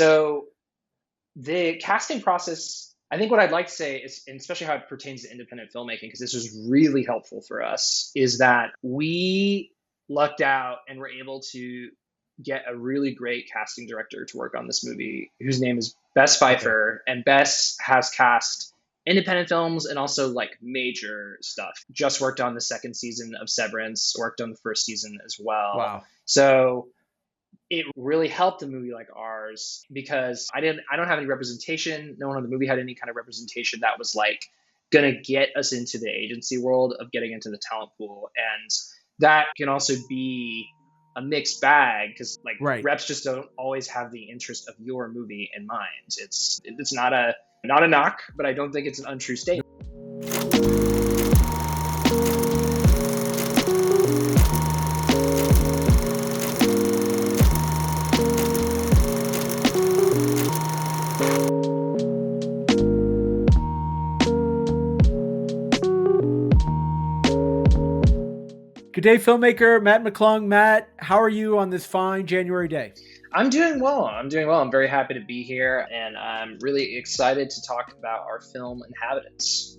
So the casting process, I think what I'd like to say is, and especially how it pertains to independent filmmaking, because this was really helpful for us, is that we lucked out and were able to get a really great casting director to work on this movie, whose name is Bess Okay. Pfeiffer. And Bess has cast independent films and also like major stuff. Just worked on the second season of Severance, worked on the first season as well. Wow. So it really helped a movie like ours because I don't have any representation. No one on the movie had any kind of representation that was like gonna get us into the agency world of getting into the talent pool. And that can also be a mixed bag because like Right. reps just don't always have the interest of your movie in mind. It's not a knock, but I don't think it's an untrue statement. Good day, filmmaker Matt McClung. Matt, how are you on this fine January day? I'm doing well. I'm doing well. I'm very happy to be here, and I'm really excited to talk about our film Inhabitants.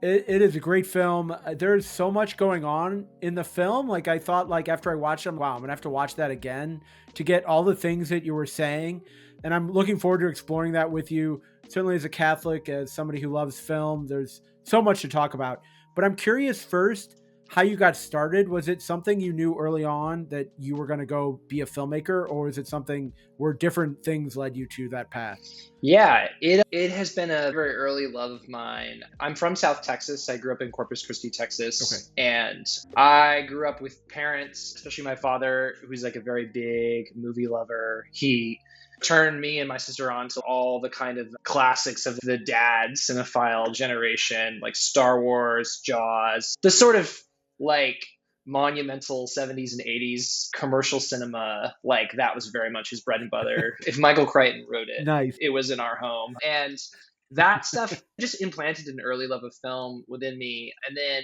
It is a great film. There's so much going on in the film. Like I thought, like after I watched them, wow, I'm gonna have to watch that again to get all the things that you were saying. And I'm looking forward to exploring that with you. Certainly as a Catholic, as somebody who loves film, there's so much to talk about. But I'm curious first how you got started. Was it something you knew early on that you were going to go be a filmmaker, or is it something where different things led you to that path? Yeah, it has been a very early love of mine. I'm from South Texas. I grew up in Corpus Christi, Okay. Texas, and I grew up with parents, especially my father, who's like a very big movie lover. He turned me and my sister on to all the kind of classics of the dad cinephile generation, like Star Wars, Jaws, the sort of like monumental 70s and 80s commercial cinema. Like that was very much his bread and butter. If Michael Crichton wrote it, Nice. it was in our home. And that stuff just implanted an early love of film within me. And then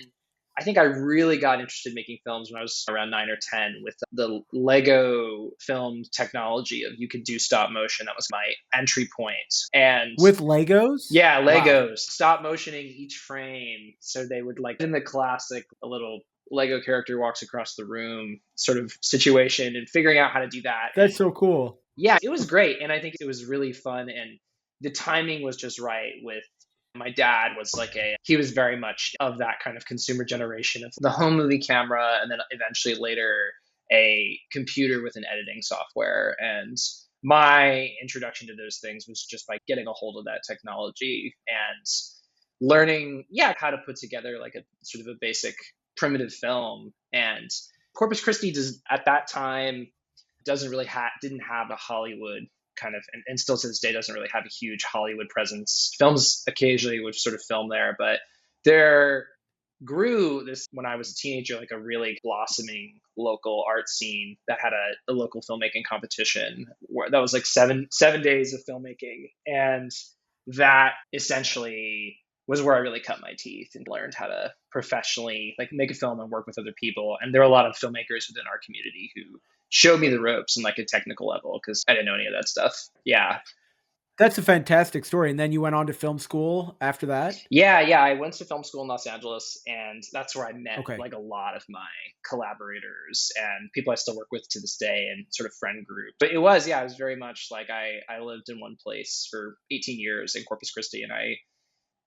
I think I really got interested in making films when I was around 9 or 10 with the Lego film technology of you could do stop motion. That was my entry point. And With Legos? yeah, Wow. Legos, stop motioning each frame. So they would like in the classic, a little Lego character walks across the room sort of situation and figuring out how to do that. That's And so cool. yeah, it was great. And I think it was really fun. And the timing was just right with my dad was like he was very much of that kind of consumer generation of the home movie camera and then eventually later a computer with an editing software. And my introduction to those things was just by getting a hold of that technology and learning, yeah, how to put together like a sort of a basic primitive film. And Corpus Christi does at that time doesn't really didn't have a Hollywood kind of, and still to this day doesn't really have a huge Hollywood presence. Films occasionally would sort of film there, but there grew this when I was a teenager, like a really blossoming local art scene that had a local filmmaking competition that was like seven days of filmmaking, and that essentially was where I really cut my teeth and learned how to professionally like make a film and work with other people. And there are a lot of filmmakers within our community who showed me the ropes on like a technical level because I didn't know any of that stuff. Yeah. That's a fantastic story. And then you went on to film school after that? Yeah. I went to film school in Los Angeles, and that's where I met Okay. like a lot of my collaborators and people I still work with to this day and sort of friend group. But it was very much like I lived in one place for 18 years in Corpus Christi, and I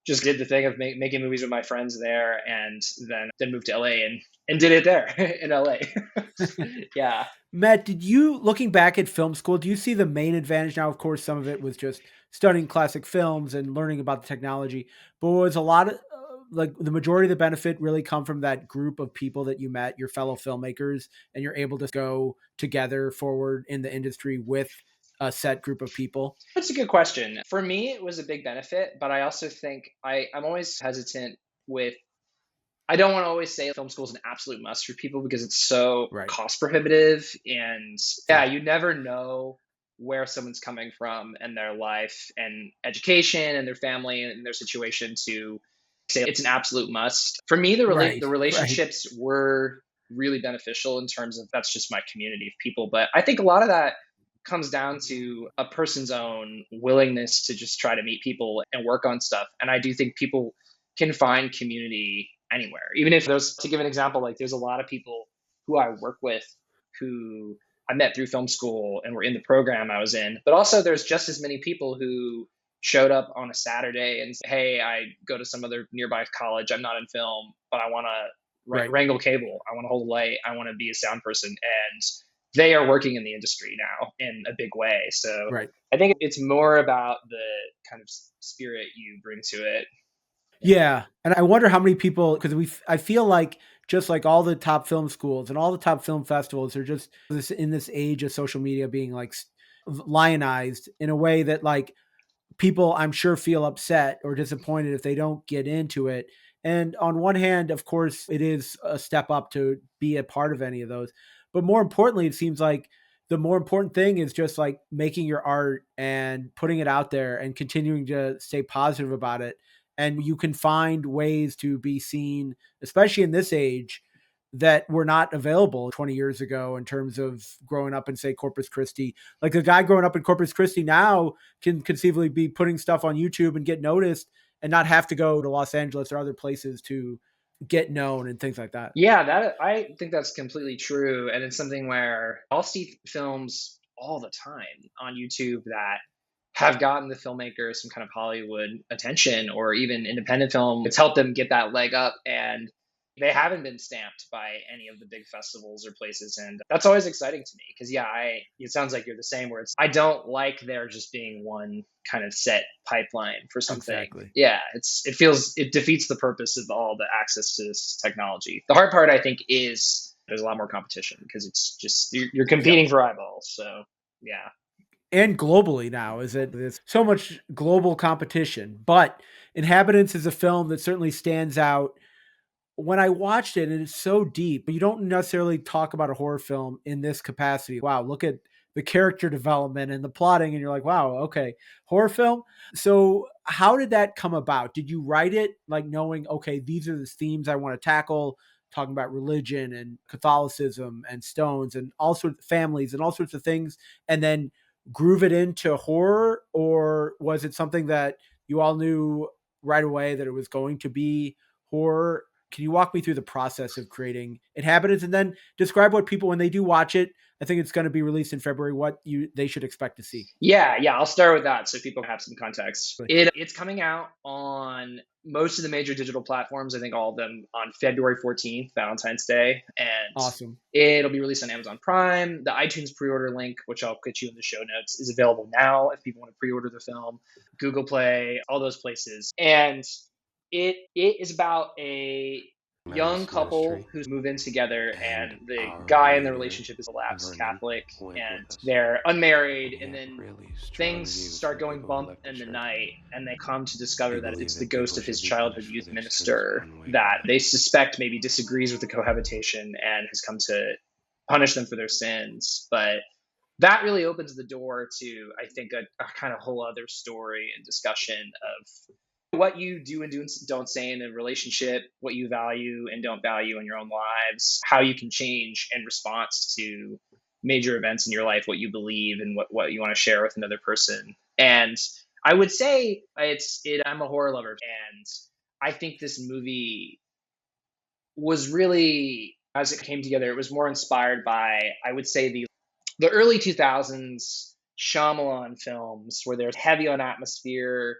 just did the thing of making movies with my friends there, and then moved to LA and did it there in LA. Yeah. Matt, did you, looking back at film school, do you see the main advantage? Now, of course, some of it was just studying classic films and learning about the technology, but was a lot of like the majority of the benefit really come from that group of people that you met, your fellow filmmakers, and you're able to go together forward in the industry with a set group of people? That's a good question. For me, it was a big benefit, but I also think I'm always hesitant with, I don't want to always say film school is an absolute must for people because it's so Right. cost prohibitive. And yeah, Yeah. you never know where someone's coming from and their life and education and their family and their situation to say it's an absolute must. For me, Right. the Right. relationships were really beneficial in terms of that's just my community of people. But I think a lot of that comes down to a person's own willingness to just try to meet people and work on stuff. And I do think people can find community anywhere. Even if there's, to give an example, like there's a lot of people who I work with who I met through film school and were in the program I was in. But also there's just as many people who showed up on a Saturday and said, hey, I go to some other nearby college. I'm not in film, but I want to Right. wrangle cable. I want to hold a light. I want to be a sound person. And they are working in the industry now in a big way. So Right. I think it's more about the kind of spirit you bring to it. Yeah, and I wonder how many people, because I feel like just like all the top film schools and all the top film festivals are just this in this age of social media being like lionized in a way that like people I'm sure feel upset or disappointed if they don't get into it. And on one hand, of course, it is a step up to be a part of any of those. But more importantly, it seems like the more important thing is just like making your art and putting it out there and continuing to stay positive about it. And you can find ways to be seen, especially in this age, that were not available 20 years ago in terms of growing up in, say, Corpus Christi. Like a guy growing up in Corpus Christi now can conceivably be putting stuff on YouTube and get noticed and not have to go to Los Angeles or other places to get known and things like that. Yeah, that I think that's completely true. And it's something where I'll see films all the time on YouTube that have gotten the filmmakers some kind of Hollywood attention or even independent film. It's helped them get that leg up, and they haven't been stamped by any of the big festivals or places. And that's always exciting to me because, yeah, it sounds like you're the same where I don't like there just being one kind of set pipeline for something. Exactly. Yeah, it defeats the purpose of all the access to this technology. The hard part, I think, is there's a lot more competition because it's just you're competing for eyeballs. So, yeah. And globally now is that there's so much global competition. But Inhabitants is a film that certainly stands out. When I watched it, and it's so deep, you don't necessarily talk about a horror film in this capacity. Wow, look at the character development and the plotting, and you're like, wow, okay, horror film. So, how did that come about? Did you write it like knowing, okay, these are the themes I want to tackle, talking about religion and Catholicism and stones and all sorts of families and all sorts of things, and then groove it into horror? Or was it something that you all knew right away that it was going to be horror? Can you walk me through the process of creating Inhabitants and then describe what people, when they do watch it, I think it's going to be released in February, what they should expect to see? Yeah, I'll start with that so people have some context. It's coming out on most of the major digital platforms, I think all of them on February 14th, Valentine's Day. And Awesome. it'll be released on Amazon Prime. The iTunes pre-order link, which I'll put you in the show notes, is available now if people want to pre-order the film. Google Play, all those places. And it is about a young couple who's moved in together, and the guy in the relationship is a lapsed Catholic, and they're unmarried, and then things start going bump in the night, and they come to discover that it's the ghost of his childhood youth minister that they suspect maybe disagrees with the cohabitation and has come to punish them for their sins. But that really opens the door to, I think, a kind of whole other story and discussion of what you do and don't say in a relationship, what you value and don't value in your own lives, how you can change in response to major events in your life, what you believe and what you want to share with another person. And I would say I'm a horror lover, and I think this movie was really, as it came together, it was more inspired by, I would say, the early 2000s Shyamalan films where they're heavy on atmosphere,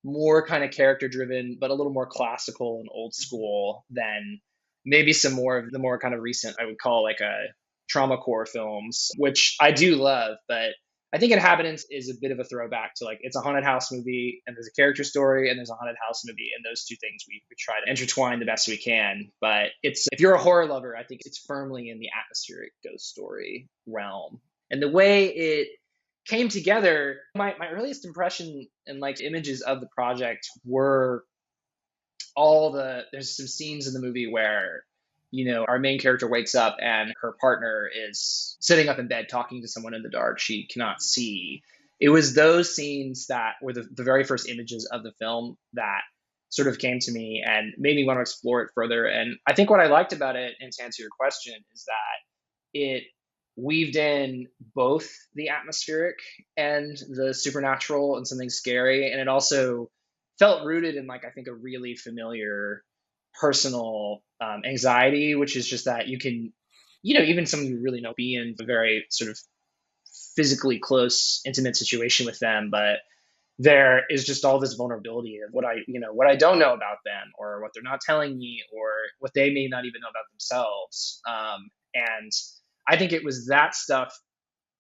more kind of character driven, but a little more classical and old school than maybe some more of the more kind of recent, I would call like a trauma core films, which I do love. But I think Inhabitants is a bit of a throwback to, like, it's a haunted house movie and there's a character story and there's a haunted house movie, and those two things we try to intertwine the best we can. But if you're a horror lover, I think it's firmly in the atmospheric ghost story realm. And the way it came together, my earliest impression and like images of the project were there's some scenes in the movie where, our main character wakes up and her partner is sitting up in bed talking to someone in the dark she cannot see. It was those scenes that were the very first images of the film that sort of came to me and made me want to explore it further. And I think what I liked about it, and to answer your question, is that it weaved in both the atmospheric and the supernatural and something scary. And it also felt rooted in, like, I think a really familiar personal anxiety, which is just that you can, even someone you really know, be in a very sort of physically close, intimate situation with them, but there is just all this vulnerability of what I don't know about them, or what they're not telling me, or what they may not even know about themselves. And I think it was that stuff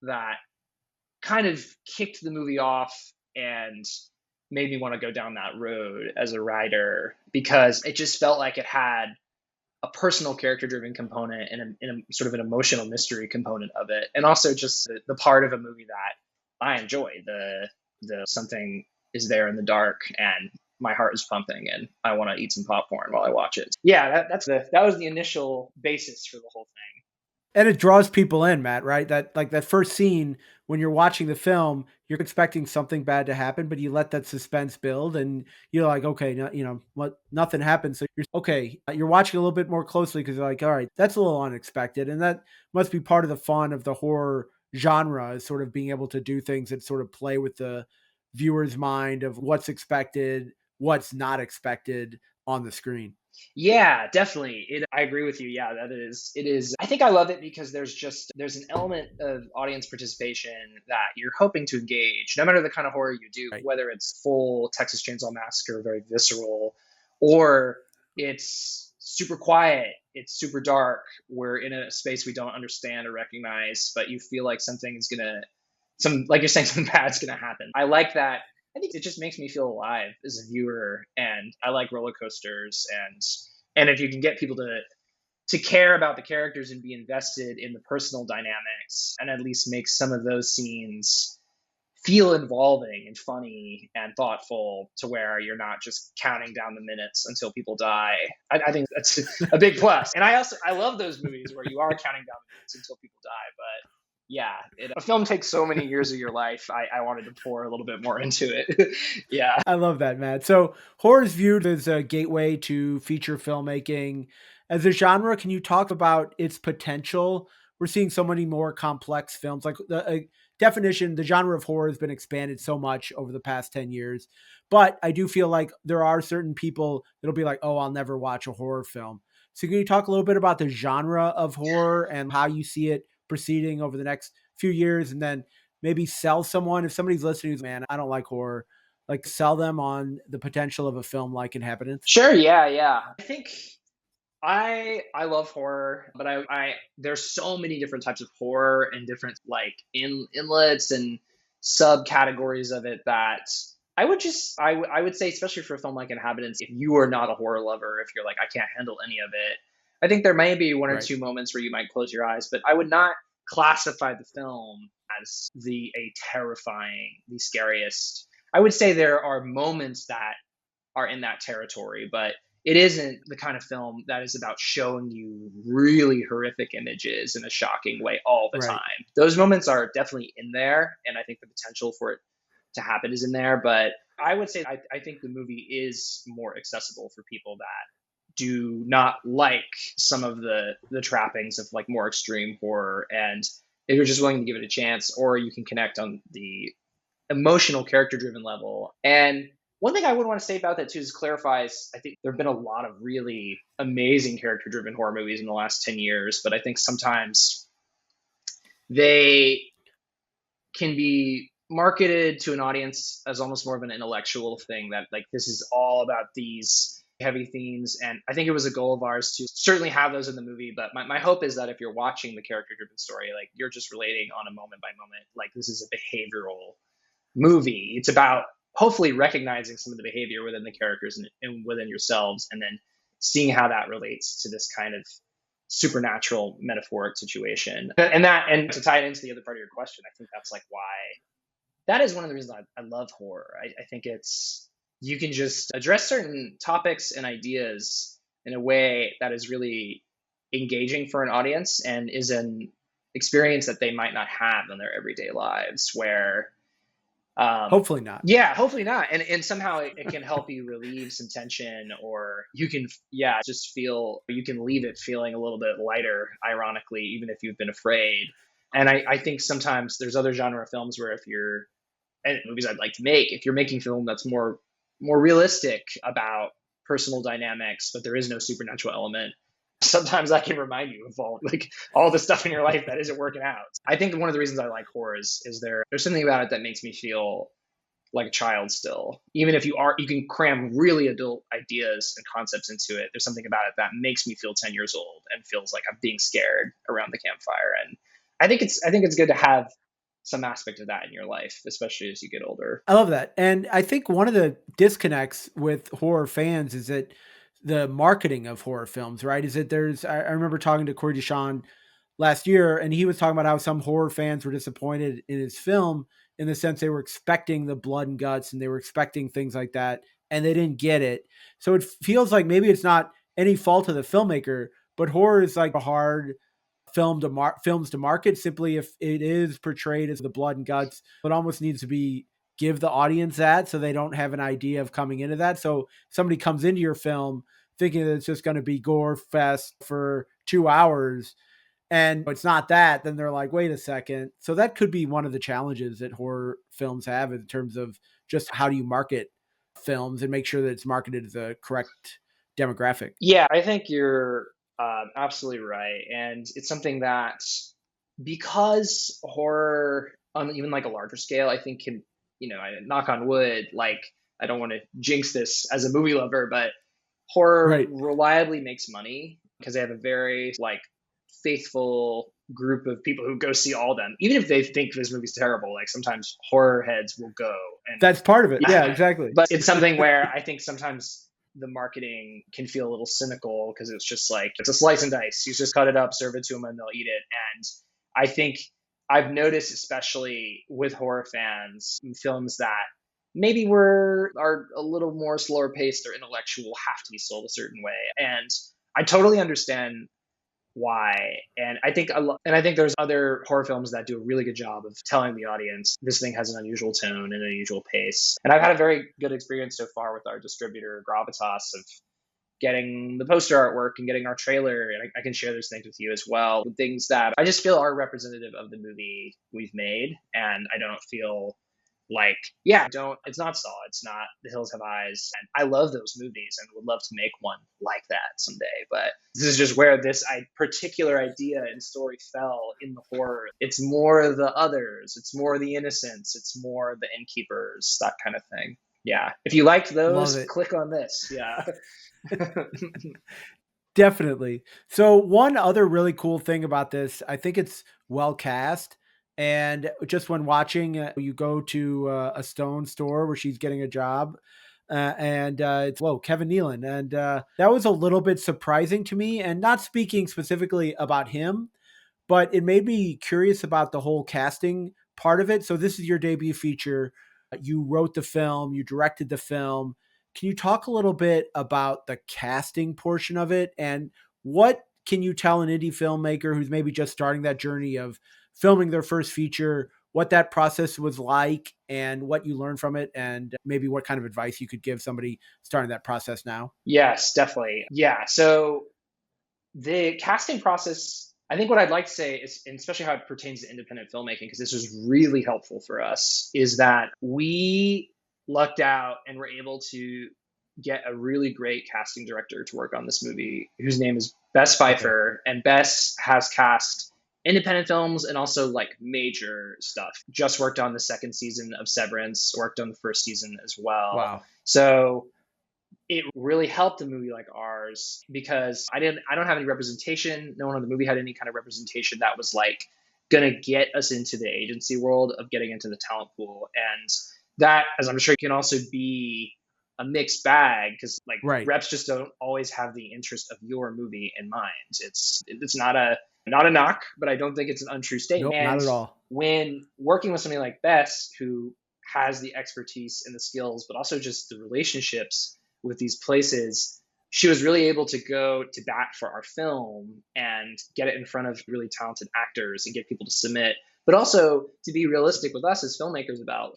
that kind of kicked the movie off and made me want to go down that road as a writer, because it just felt like it had a personal character driven component and a sort of an emotional mystery component of it, and also just the part of a movie that I enjoy, the something is there in the dark and my heart is pumping and I want to eat some popcorn while I watch it. Yeah, that was the initial basis for the whole thing. And it draws people in, Matt, right? That like that first scene when you're watching the film, you're expecting something bad to happen, but you let that suspense build and you're like, okay, what, nothing happens. So you're okay. You're watching a little bit more closely because you're like, all right, that's a little unexpected. And that must be part of the fun of the horror genre, is sort of being able to do things that sort of play with the viewer's mind of what's expected, what's not expected on the screen. Yeah, definitely. I agree with you. Yeah, it is. I think I love it because there's an element of audience participation that you're hoping to engage, no matter the kind of horror you do, Right. whether it's full Texas Chainsaw Massacre, very visceral, or it's super quiet, it's super dark, we're in a space we don't understand or recognize, but you feel like something is gonna like you're saying, something bad's gonna happen. I like that. I think it just makes me feel alive as a viewer, and I like roller coasters, and if you can get people to care about the characters and be invested in the personal dynamics, and at least make some of those scenes feel involving and funny and thoughtful, to where you're not just counting down the minutes until people die. I think that's a big plus. And I love those movies where you are counting down the minutes until people die. But yeah, a film takes so many years of your life. I wanted to pour a little bit more into it. Yeah. I love that, Matt. So horror is viewed as a gateway to feature filmmaking. As a genre, can you talk about its potential? We're seeing so many more complex films. Like the definition, the genre of horror has been expanded so much over the past 10 years. But I do feel like there are certain people that'll be like, oh, I'll never watch a horror film. So can you talk a little bit about the genre of horror and how you see it proceeding over the next few years, and then maybe sell someone, if somebody's listening, who's, man, I don't like horror, like sell them on the potential of a film like Inhabitants? Sure. Yeah. Yeah. I think I love horror, but I there's so many different types of horror and different, like, inlets and subcategories of it, that I would say, especially for a film like Inhabitants, if you are not a horror lover, if you're like, I can't handle any of it, I think there may be one or Right. two moments where you might close your eyes, but I would not classify the film as the a terrifying, the scariest. I would say there are moments that are in that territory, but it isn't the kind of film that is about showing you really horrific images in a shocking way all the Right. time. Those moments are definitely in there, and I think the potential for it to happen is in there. But I would say I think the movie is more accessible for people that do not like some of the trappings of, like, more extreme horror, and if you're just willing to give it a chance, or you can connect on the emotional character driven level. And one thing I would want to say about that too is clarifies, I think there have been a lot of really amazing character driven horror movies in the last 10 years, but I think sometimes they can be marketed to an audience as almost more of an intellectual thing, that, like, this is all about these heavy themes. And I think it was a goal of ours to certainly have those in the movie, but my hope is that if you're watching the character driven story, like, you're just relating on a moment by moment, like, this is a behavioral movie. It's about hopefully recognizing some of the behavior within the characters and within yourselves, and then seeing how that relates to this kind of supernatural metaphoric situation. And to tie it into the other part of your question, I think that's, like, why that is one of the reasons I love horror. I think it's, you can just address certain topics and ideas in a way that is really engaging for an audience and is an experience that they might not have in their everyday lives, where Hopefully not. yeah, hopefully not. And somehow it can help you relieve some tension, or you can, yeah, just feel, you can leave it feeling a little bit lighter, ironically, even if you've been afraid. And I think sometimes there's other genre films where if you're, and movies I'd like to make, if you're making film that's more realistic about personal dynamics, but there is no supernatural element, sometimes that can remind you of all the stuff in your life that isn't working out. I think one of the reasons I like horror is there's something about it that makes me feel like a child still. Even if you can cram really adult ideas and concepts into it. There's something about it that makes me feel 10 years old and feels like I'm being scared around the campfire. And I think it's good to have some aspect of that in your life, especially as you get older. I love that. And I think one of the disconnects with horror fans is that the marketing of horror films, right? Is that I remember talking to Corey Deshawn last year, and he was talking about how some horror fans were disappointed in his film in the sense they were expecting the blood and guts and they were expecting things like that, and they didn't get it. So it feels like maybe it's not any fault of the filmmaker, but horror is like a hard films to market simply if it is portrayed as the blood and guts. It almost needs to be give the audience that so they don't have an idea of coming into that. So somebody comes into your film thinking that it's just going to be gore fest for 2 hours and it's not that, then they're like, wait a second. So that could be one of the challenges that horror films have in terms of just how do you market films and make sure that it's marketed to the correct demographic. Yeah, I think you're absolutely right. And it's something that, because horror on even like a larger scale, I think can, I knock on wood, like I don't want to jinx this as a movie lover, but horror Right. reliably makes money because they have a very like faithful group of people who go see all of them, even if they think this movie's terrible. Like sometimes horror heads will go and That's part of it. Yeah, yeah, exactly. but it's something where I think sometimes the marketing can feel a little cynical because it's just like it's a slice and dice. You just cut it up, serve it to them, and they'll eat it. And I think I've noticed, especially with horror fans, films that maybe are a little more slower paced or intellectual have to be sold a certain way. And I totally understand why. And I think there's other horror films that do a really good job of telling the audience this thing has an unusual tone and an unusual pace. And I've had a very good experience so far with our distributor Gravitas of getting the poster artwork and getting our trailer. And I can share those things with you as well. Things that I just feel are representative of the movie we've made. And I don't feel like, yeah, don't, it's not Saw, it's not The Hills Have Eyes. And I love those movies and would love to make one like that someday. But this is just where this particular idea and story fell in the horror. It's more the others, it's more the innocents, it's more the innkeepers, that kind of thing. Yeah. If you liked Love those, it. click on this. Yeah. Definitely. So one other really cool thing about this, I think it's well cast. And just when watching, you go to a stone store where she's getting a job, and it's whoa, Kevin Nealon, and that was a little bit surprising to me. And not speaking specifically about him, but it made me curious about the whole casting part of it. So this is your debut feature. You wrote the film, you directed the film. Can you talk a little bit about the casting portion of it and what can you tell an indie filmmaker who's maybe just starting that journey of filming their first feature, what that process was like and what you learned from it and maybe what kind of advice you could give somebody starting that process now? Yes, definitely. Yeah. So the casting process, I think what I'd like to say is, and especially how it pertains to independent filmmaking, because this was really helpful for us, is that we lucked out and were able to get a really great casting director to work on this movie, whose name is Bess Okay. Pfeiffer. And Bess has cast independent films and also like major stuff. Just worked on the second season of Severance, worked on the first season as well. Wow. So it really helped a movie like ours because I don't have any representation. No one on the movie had any kind of representation that was like gonna get us into the agency world of getting into the talent pool. And that, as I'm sure, can also be a mixed bag because like Right. reps just don't always have the interest of your movie in mind. It's not a knock, but I don't think it's an untrue statement. Nope, not And at all. when working with somebody like Bess, who has the expertise and the skills, but also just the relationships with these places, she was really able to go to bat for our film and get it in front of really talented actors and get people to submit, but also to be realistic with us as filmmakers about,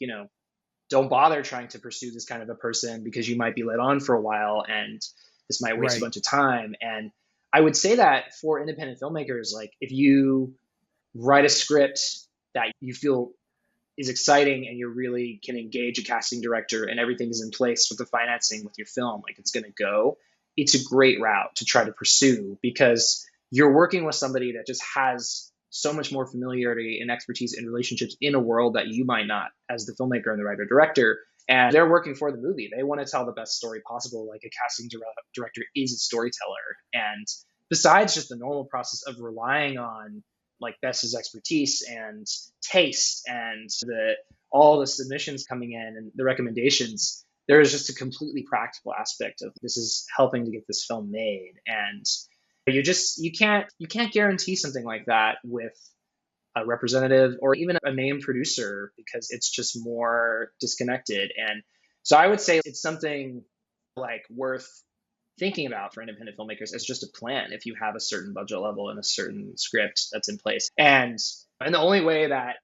don't bother trying to pursue this kind of a person because you might be let on for a while and this might waste a Right. bunch of time. And I would say that for independent filmmakers, like if you write a script that you feel is exciting and you really can engage a casting director and everything is in place with the financing with your film, like it's going to go, it's a great route to try to pursue because you're working with somebody that just has so much more familiarity and expertise in relationships in a world that you might not as the filmmaker and the writer director. And they're working for the movie. They want to tell the best story possible. Like a casting director is a storyteller. And besides just the normal process of relying on like Bess's expertise and taste and all the submissions coming in and the recommendations, there is just a completely practical aspect of this is helping to get this film made. And you can't guarantee something like that with a representative or even a named producer because it's just more disconnected. And so I would say it's something like worth thinking about for independent filmmakers as just a plan if you have a certain budget level and a certain script that's in place. And the only way that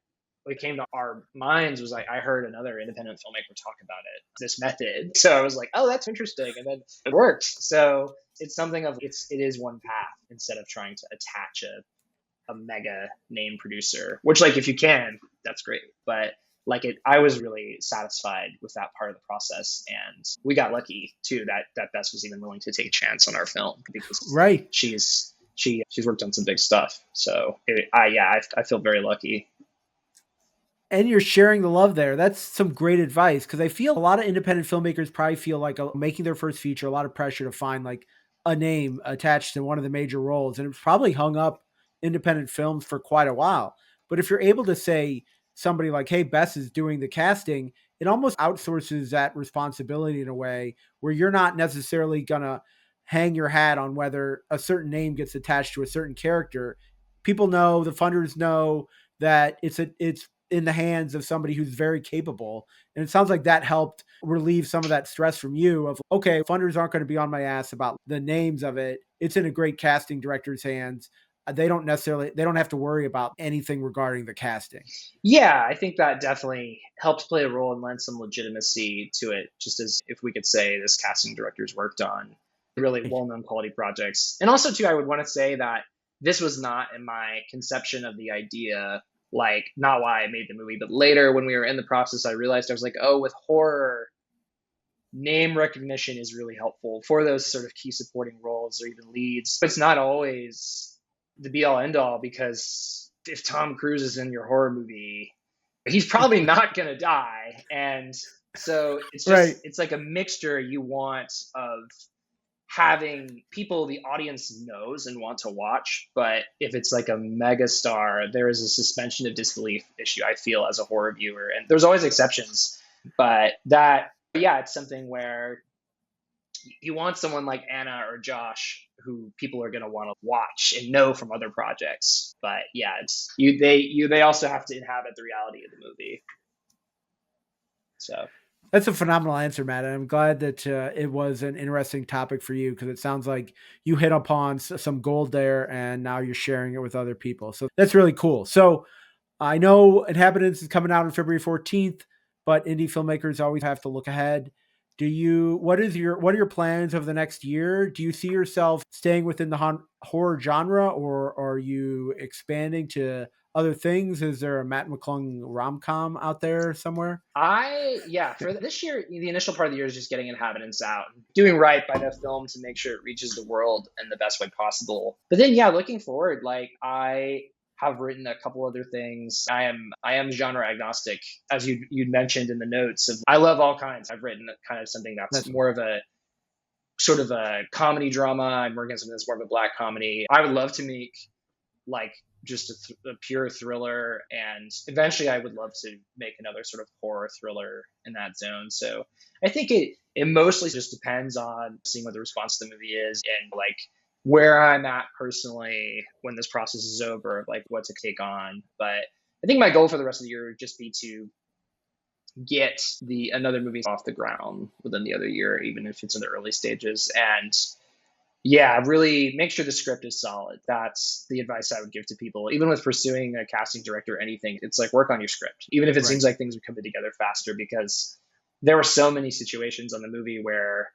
it came to our minds was like I heard another independent filmmaker talk about this method. So I was like, oh, that's interesting. And then it worked. So it's something of it is one path instead of trying to attach a mega name producer, which like if you can, that's great. But like I was really satisfied with that part of the process, and we got lucky too that Bess was even willing to take a chance on our film because Right. she's worked on some big stuff. So I feel very lucky. And you're sharing the love there. That's some great advice because I feel a lot of independent filmmakers probably feel like making their first feature, a lot of pressure to find like a name attached to one of the major roles. And it's probably hung up independent films for quite a while. But if you're able to say somebody like, hey, Bess is doing the casting, it almost outsources that responsibility in a way where you're not necessarily going to hang your hat on whether a certain name gets attached to a certain character. People know, the funders know that it's in the hands of somebody who's very capable. And it sounds like that helped relieve some of that stress from you of, okay, funders aren't going to be on my ass about the names of it. It's in a great casting director's hands. They don't have to worry about anything regarding the casting. Yeah, I think that definitely helped play a role and lend some legitimacy to it, just as if we could say this casting director's worked on really well-known quality projects. And also too, I would want to say that this was not in my conception of the idea, like not why I made the movie, but later when we were in the process, I realized I was like, oh, with horror, name recognition is really helpful for those sort of key supporting roles or even leads. It's not always the be all end all because if Tom Cruise is in your horror movie, he's probably not going to die. And so it's just, Right. it's like a mixture you want of having people the audience knows and want to watch. But if it's like a mega star, there is a suspension of disbelief issue, I feel, as a horror viewer. And there's always exceptions, but yeah, it's something where you want someone like Anna or Josh who people are going to want to watch and know from other projects. But yeah, they also have to inhabit the reality of the movie. So That's a phenomenal answer, Matt. And I'm glad that it was an interesting topic for you because it sounds like you hit upon some gold there and now you're sharing it with other people. So that's really cool. So I know Inhabitants is coming out on February 14th, but indie filmmakers always have to look ahead. What are your plans over the next year? Do you see yourself staying within the horror genre or are you expanding to other things? Is there a Matt McClung rom-com out there somewhere? for this year, the initial part of the year is just getting Inhabitants out, doing right by the film to make sure it reaches the world in the best way possible. But then, yeah, looking forward, like I have written a couple other things. I am genre agnostic, as you'd mentioned in the notes. I love all kinds. I've written kind of something that's more of a sort of a comedy drama. I'm working on something that's more of a black comedy. I would love to make like just a pure thriller, and eventually I would love to make another sort of horror thriller in that zone. So I think it mostly just depends on seeing what the response to the movie is and like where I'm at personally when this process is over, like what to take on. But I think my goal for the rest of the year would just be to get another movie off the ground within the other year, even if it's in the early stages. And yeah, really make sure the script is solid. That's the advice I would give to people. Even with pursuing a casting director or anything, it's like work on your script, even if it seems like things are coming together faster, because there were so many situations on the movie where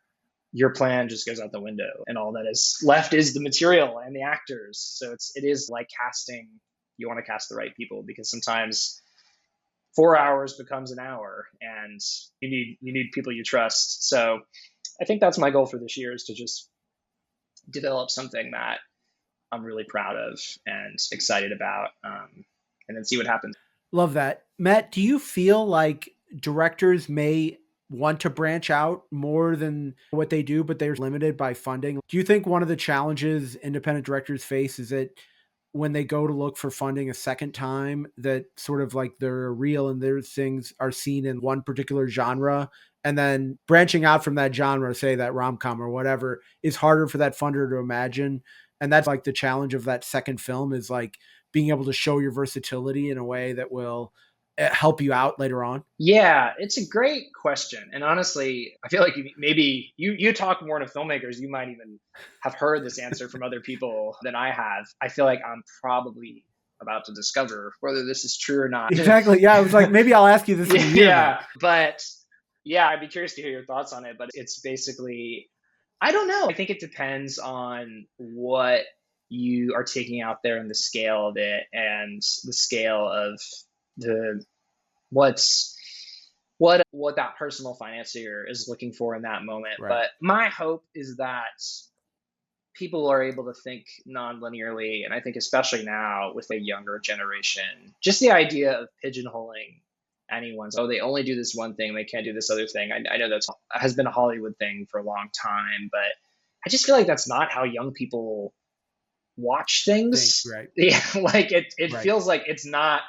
your plan just goes out the window and all that is left is the material and the actors. So it is like casting you want to cast the right people, because sometimes 4 hours becomes an hour, and you need people you trust. So I think that's my goal for this year, is to just develop something that I'm really proud of and excited about, and then see what happens. Love that. Matt, do you feel like directors may want to branch out more than what they do, but they're limited by funding? Do you think one of the challenges independent directors face is that when they go to look for funding a second time, that sort of like their reel and their things are seen in one particular genre, and then branching out from that genre, say that rom-com or whatever, is harder for that funder to imagine? And that's like the challenge of that second film, is like being able to show your versatility in a way that will help you out later on. Yeah, it's a great question. And honestly, I feel like maybe you talk more to filmmakers, you might even have heard this answer from other people than I have. I feel like I'm probably about to discover whether this is true or not. Exactly. Yeah. I was like, maybe I'll ask you this in a year. Yeah, but yeah, I'd be curious to hear your thoughts on it. But it's basically, I don't know. I think it depends on what you are taking out there and the scale of it, and the scale of the what's what that personal financier is looking for in that moment. Right. But my hope is that people are able to think non-linearly, and I think especially now with a younger generation, just the idea of pigeonholing anyone's, oh, they only do this one thing, they can't do this other thing. I know that has been a Hollywood thing for a long time, but I just feel like that's not how young people watch things. Right. Yeah, like it Right. feels like it's not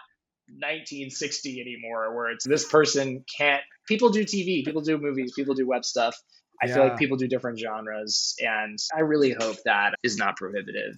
1960 anymore, where it's this person can't. People do TV, people do movies, people do web stuff. I feel like people do different genres, and I really hope that is not prohibitive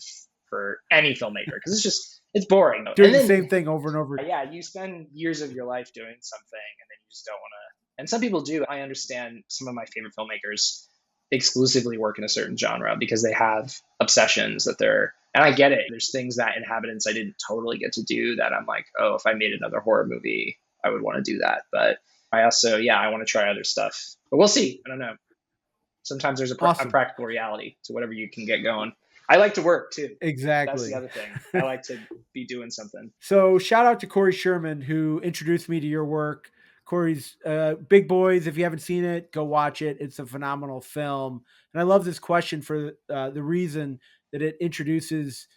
for any filmmaker, because it's boring. Doing the same thing over and over. Yeah, you spend years of your life doing something, and then you just don't want to. And some people do. I understand some of my favorite filmmakers exclusively work in a certain genre because they have obsessions that they're, and I get it. There's things that Inhabitants I didn't totally get to do that I'm like, oh, if I made another horror movie, I would want to do that. But I also, I want to try other stuff. But we'll see. I don't know. Sometimes there's a practical reality to whatever you can get going. I like to work too. Exactly. That's the other thing. I like to be doing something. So shout out to Corey Sherman, who introduced me to your work. Corey's Big Boys. If you haven't seen it, go watch it. It's a phenomenal film. And I love this question for the reason that it introduces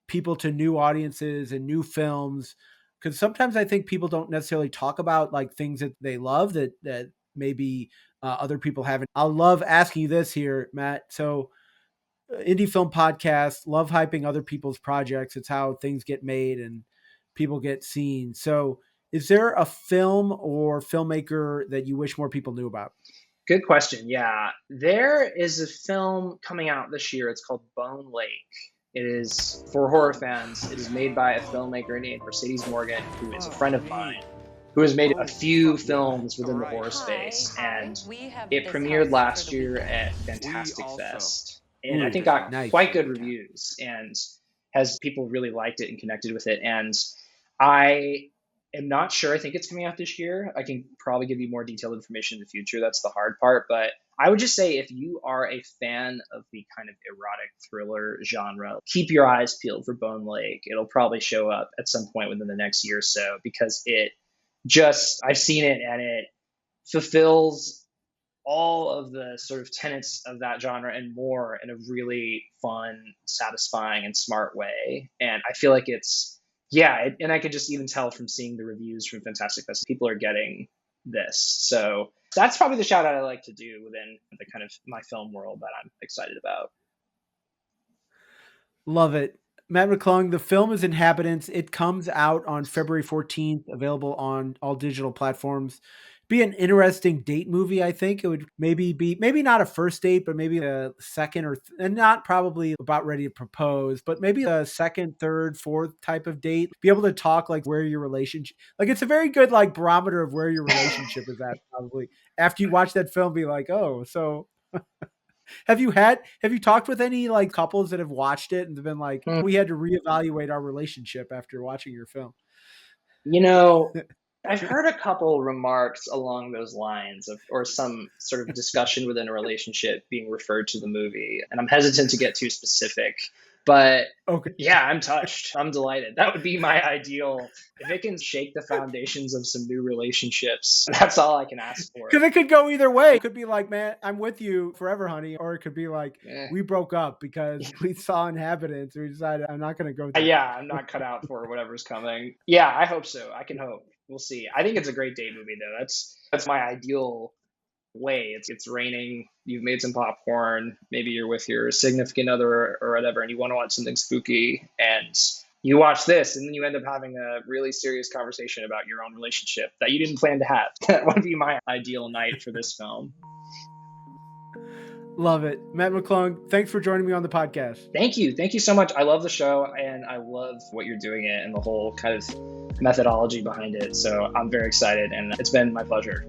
people to new audiences and new films. Because sometimes I think people don't necessarily talk about like things that they love that maybe other people haven't. I'll love asking you this here, Matt. So indie film podcast, love hyping other people's projects. It's how things get made and people get seen. So is there a film or filmmaker that you wish more people knew about? Good question. Yeah, there is a film coming out this year. It's called Bone Lake. It is for horror fans. It is made by a filmmaker named Mercedes Morgan, who is a friend of mine, who has made a few films within the horror space. And it premiered last year at Fantastic Fest. And I think got quite good reviews, and has people really liked it and connected with it. And I am not sure. I think it's coming out this year. I can probably give you more detailed information in the future. That's the hard part. But I would just say, if you are a fan of the kind of erotic thriller genre, keep your eyes peeled for Bone Lake. It'll probably show up at some point within the next year or so, because I've seen it, and it fulfills all of the sort of tenets of that genre and more in a really fun, satisfying, and smart way. And I feel like and I could just even tell from seeing the reviews from Fantastic Fest, people are getting this. So that's probably the shout out I like to do within the kind of my film world that I'm excited about. Love it. Matt McClung, the film is Inhabitants. It comes out on February 14th, available on all digital platforms. Be an interesting date movie. I think it would maybe not a first date, but maybe a second and not probably about ready to propose, but maybe a second, third, fourth type of date. Be able to talk like where your relationship, like it's a very good like barometer of where your relationship is at. Probably after you watch that film, be like, oh, so. Have you talked with any like couples that have watched it and have been like, we had to reevaluate our relationship after watching your film? I've heard a couple remarks along those lines or some sort of discussion within a relationship being referred to the movie, and I'm hesitant to get too specific. But Okay. yeah, I'm touched. I'm delighted. That would be my ideal. If it can shake the foundations of some new relationships, that's all I can ask for. Because it could go either way. It could be like, man, I'm with you forever, honey. Or it could be like, Eh. we broke up because we saw Inhabitants. We decided I'm not going to go there. Yeah, I'm not cut out for whatever's coming. Yeah, I hope so. I can hope. We'll see. I think it's a great date movie, though. That's my ideal way. It's raining. You've made some popcorn. Maybe you're with your significant other or whatever, and you want to watch something spooky, and you watch this, and then you end up having a really serious conversation about your own relationship that you didn't plan to have. That would be my ideal night for this film. Love it. Matt McClung, thanks for joining me on the podcast. Thank you. Thank you so much. I love the show, and I love what you're doing it and the whole kind of methodology behind it. So I'm very excited, and it's been my pleasure.